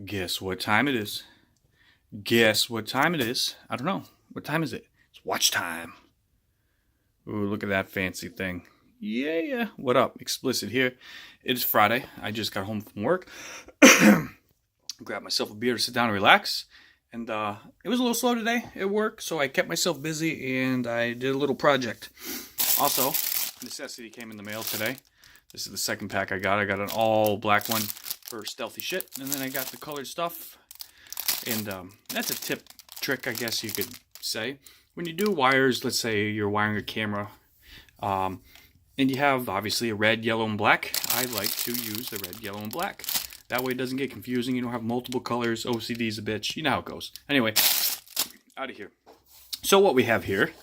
Guess what time it is? Guess what time it is? I don't know. What time is it? It's watch time. Ooh, look at that fancy thing. Yeah. What up? Explicit here. It is Friday. I just got home from work. Grabbed myself a beer to sit down and relax. And it was a little slow today at work, so I kept myself busy and I did a little project. Also, necessity came in the mail today. This is the second pack I got. I got an all black one for stealthy shit, and then I got the colored stuff. And that's a trick, I guess you could say. When you do wires, let's say you're wiring a camera, and you have obviously a red, yellow, and black. I like to use the red, yellow, and black. That way it doesn't get confusing. You don't have multiple colors. OCD's a bitch. You know how it goes. Anyway, out of here. So what we have here,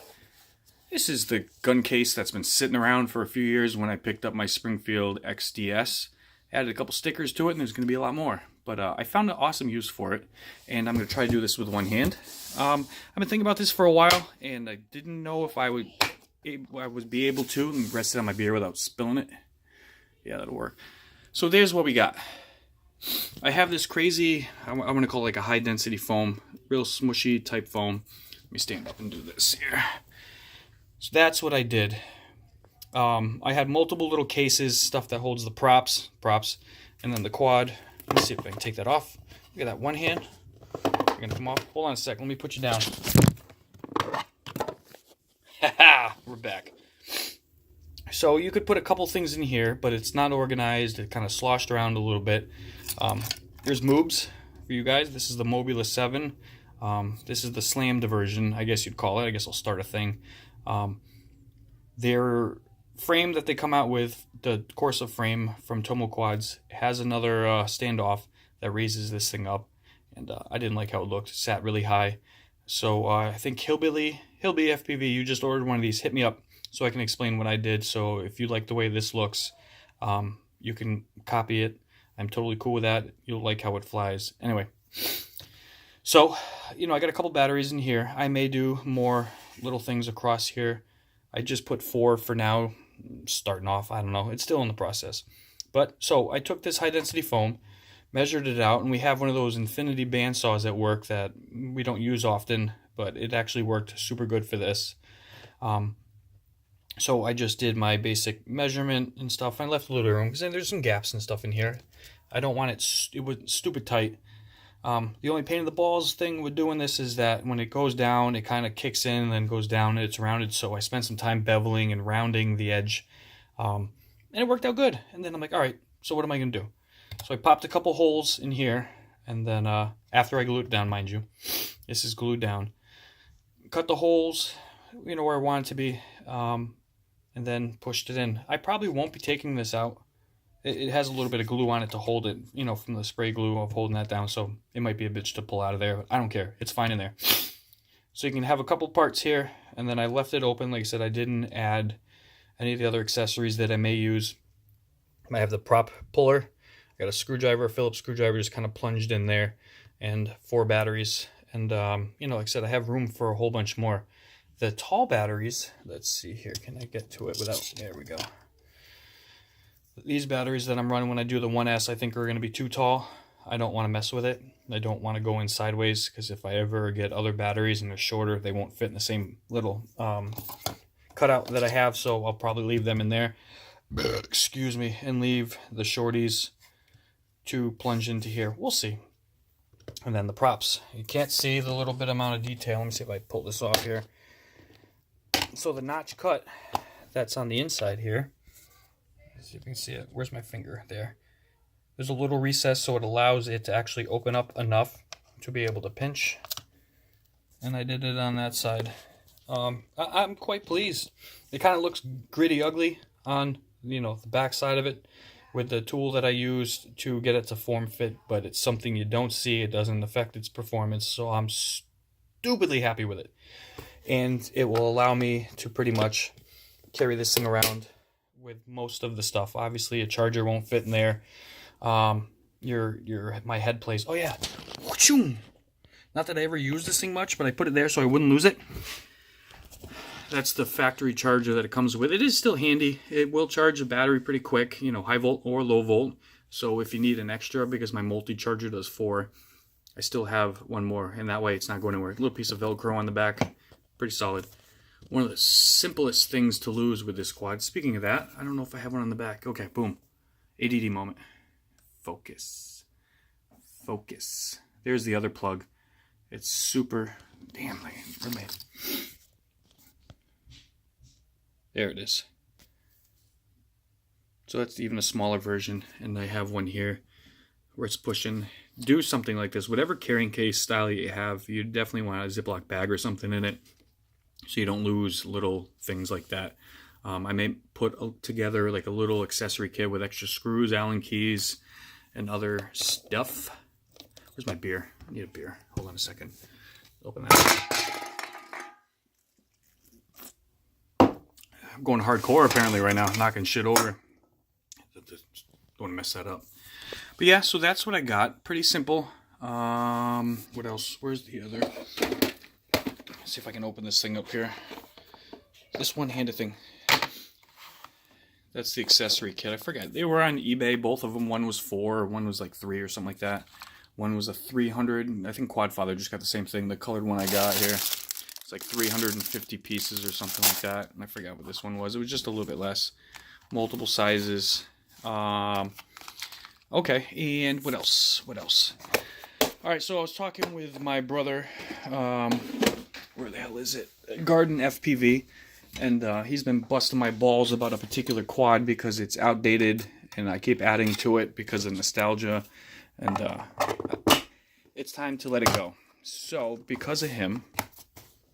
this is the gun case that's been sitting around for a few years when I picked up my Springfield XDS. Added a couple stickers to it, and there's going to be a lot more. But I found an awesome use for it, and I'm going to try to do this with one hand. I've been thinking about this for a while, and I didn't know if I would be able to and rest it on my beer without spilling it. Yeah, that'll work. So there's what we got. I have this crazy, I'm going to call it like a high-density foam, real smushy type foam. Let me stand up and do this here. So that's what I did. I had multiple little cases, stuff that holds the props, and then the quad. Let me see if I can take that off. Look at that one hand. You're going to come off. Hold on a sec. Let me put you down. Haha, we're back. So you could put a couple things in here, but it's not organized. It kind of sloshed around a little bit. Here's moobz for you guys. This is the Mobula 7. This is the slammed version, I guess you'd call it. I guess I'll start a thing. Their frame that they come out with, the Corsa frame from Tomo Quads, has another standoff that raises this thing up. And I didn't like how it looked. It sat really high. So I think Hillbilly FPV, you just ordered one of these. Hit me up so I can explain what I did. So if you like the way this looks, you can copy it. I'm totally cool with that. You'll like how it flies. Anyway, so, I got a couple batteries in here. I may do more little things across here. I just put 4 for now, starting off. I don't know. It's still in the process. But, so, I took this high-density foam, measured it out, and we have one of those infinity bandsaws at work that we don't use often, but it actually worked super good for this. So I just did my basic measurement and stuff. I left a little room because there's some gaps and stuff in here. I don't want it was stupid tight. The only pain in the balls thing with doing this is that when it goes down, it kind of kicks in and then goes down and it's rounded. So I spent some time beveling and rounding the edge. And it worked out good. And then I'm like, all right, so what am I going to do? So I popped a couple holes in here. And then after I glued it down, mind you, this is glued down. Cut the holes, where I want it to be. And then pushed it in. I probably won't be taking this out. It has a little bit of glue on it to hold it, from the spray glue of holding that down, so it might be a bitch to pull out of there, but I don't care. It's fine in there. So you can have a couple parts here, and then I left it open. Like I said, I didn't add any of the other accessories that I may use. I have the prop puller. I got a screwdriver, a Phillips screwdriver, just kind of plunged in there, and 4 batteries. And, like I said, I have room for a whole bunch more. The tall batteries, let's see here, can I get to it without, there we go. These batteries that I'm running when I do the 1S, I think are going to be too tall. I don't want to mess with it. I don't want to go in sideways, because if I ever get other batteries and they're shorter, they won't fit in the same little cutout that I have, so I'll probably leave them in there. Excuse me, and leave the shorties to plunge into here. We'll see. And then the props. You can't see the little bit amount of detail. Let me see if I pull this off here. So the notch cut that's on the inside here, see if you can see it. Where's my finger? There. There's a little recess, so it allows it to actually open up enough to be able to pinch. And I did it on that side. I'm quite pleased. It kind of looks gritty ugly on, the back side of it with the tool that I used to get it to form fit, but it's something you don't see. It doesn't affect its performance, so I'm stupidly happy with it. And it will allow me to pretty much carry this thing around with most of the stuff. Obviously, a charger won't fit in there. My head plays. Oh yeah, not that I ever use this thing much, but I put it there so I wouldn't lose it. That's the factory charger that it comes with. It is still handy. It will charge the battery pretty quick, high volt or low volt. So if you need an extra, because my multi-charger does 4, I still have one more, and that way it's not going anywhere. A little piece of Velcro on the back, pretty solid. One of the simplest things to lose with this quad. Speaking of that, I don't know if I have one on the back. Okay, boom. ADD moment. Focus. Focus. There's the other plug. It's super... Damn, there it is. So that's even a smaller version, and I have one here where it's pushing. Do something like this. Whatever carrying case style you have, you definitely want a Ziploc bag or something in it so you don't lose little things like that. I may put together like a little accessory kit with extra screws, Allen keys, and other stuff. Where's my beer? I need a beer. Hold on a second. Open that. I'm going hardcore apparently right now, knocking shit over. Don't want to mess that up. But yeah, so that's what I got. Pretty simple. What else? Where's the other? Let's see if I can open this thing up here. This one-handed thing. That's the accessory kit. I forgot. They were on eBay. Both of them. One was 4, one was like 3 or something like that. One was a 300. I think Quadfather just got the same thing. The colored one I got here. It's like 350 pieces or something like that. And I forgot what this one was. It was just a little bit less. Multiple sizes. Okay, and what else? What else? Alright, so I was talking with my brother. Where the hell is it? Garden FPV. And he's been busting my balls about a particular quad because it's outdated. And I keep adding to it because of nostalgia. And it's time to let it go. So, because of him,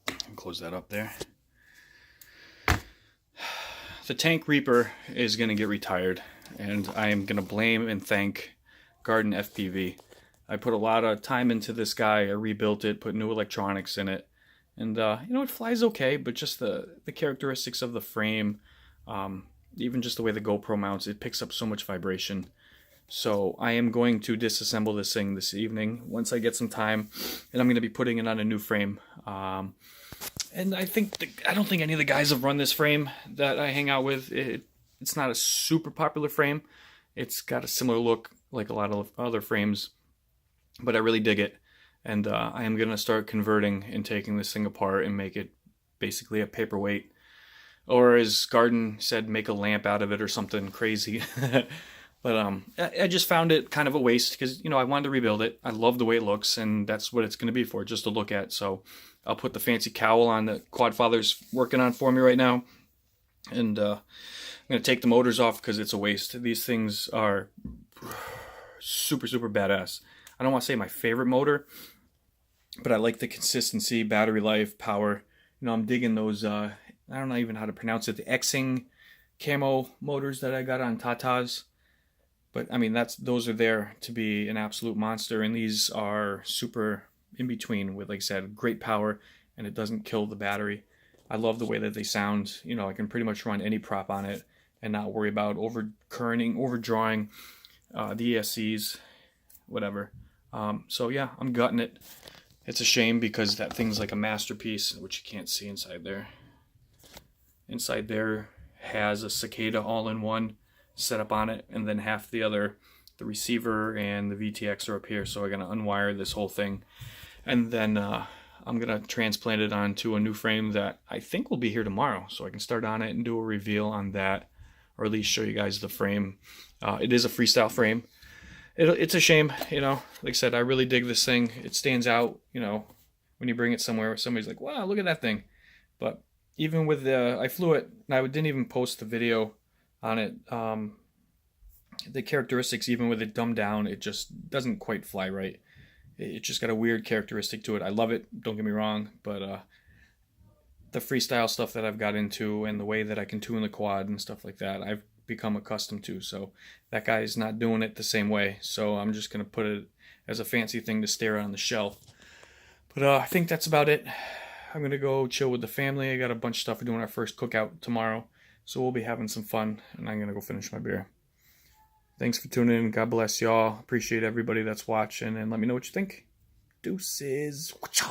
I'll close that up there. The Tank Reaper is going to get retired. And I am going to blame and thank Garden FPV. I put a lot of time into this guy. I rebuilt it, put new electronics in it. And, you know, it flies okay, but just the characteristics of the frame, even just the way the GoPro mounts, it picks up so much vibration. So I am going to disassemble this thing this evening once I get some time, and I'm going to be putting it on a new frame. And I don't think any of the guys have run this frame that I hang out with. It's not a super popular frame. It's got a similar look like a lot of other frames, but I really dig it. And I am going to start converting and taking this thing apart and make it basically a paperweight. Or as Garden said, make a lamp out of it or something crazy. But I just found it kind of a waste because, you know, I wanted to rebuild it. I love the way it looks, and that's what it's going to be for, just to look at. So I'll put the fancy cowl on that Quadfather's working on for me right now. And I'm going to take the motors off because it's a waste. These things are super, super badass. I don't want to say my favorite motor, but I like the consistency, battery life, power. You know, I'm digging those, I don't know even how to pronounce it, the Xing camo motors that I got on Tatas. But, I mean, those are there to be an absolute monster, and these are super in between with, like I said, great power, and it doesn't kill the battery. I love the way that they sound. You know, I can pretty much run any prop on it and not worry about overcurrenting, overdrawing the ESCs, whatever. So, yeah, I'm gutting it. It's a shame because that thing's like a masterpiece, which you can't see inside there. Inside there has a Cicada all-in-one setup on it, and then half the receiver and the VTX are up here, so I'm going to unwire this whole thing. And then I'm going to transplant it onto a new frame that I think will be here tomorrow, so I can start on it and do a reveal on that, or at least show you guys the frame. It is a freestyle frame. It's a shame, you know, like I said, I really dig this thing. It stands out, you know, when you bring it somewhere, somebody's like, wow, look at that thing. But even with I flew it, and I didn't even post the video on it. The characteristics, even with it dumbed down, it just doesn't quite fly right. It just got a weird characteristic to it. I love it, don't get me wrong, but the freestyle stuff that I've got into and the way that I can tune the quad and stuff like that, I've become accustomed to. So that guy's not doing it the same way. So I'm just going to put it as a fancy thing to stare at on the shelf. But I think that's about it. I'm going to go chill with the family. I got a bunch of stuff. We're doing our first cookout tomorrow. So we'll be having some fun, and I'm going to go finish my beer. Thanks for tuning in. God bless y'all. Appreciate everybody that's watching, and let me know what you think. Deuces. Whatcha?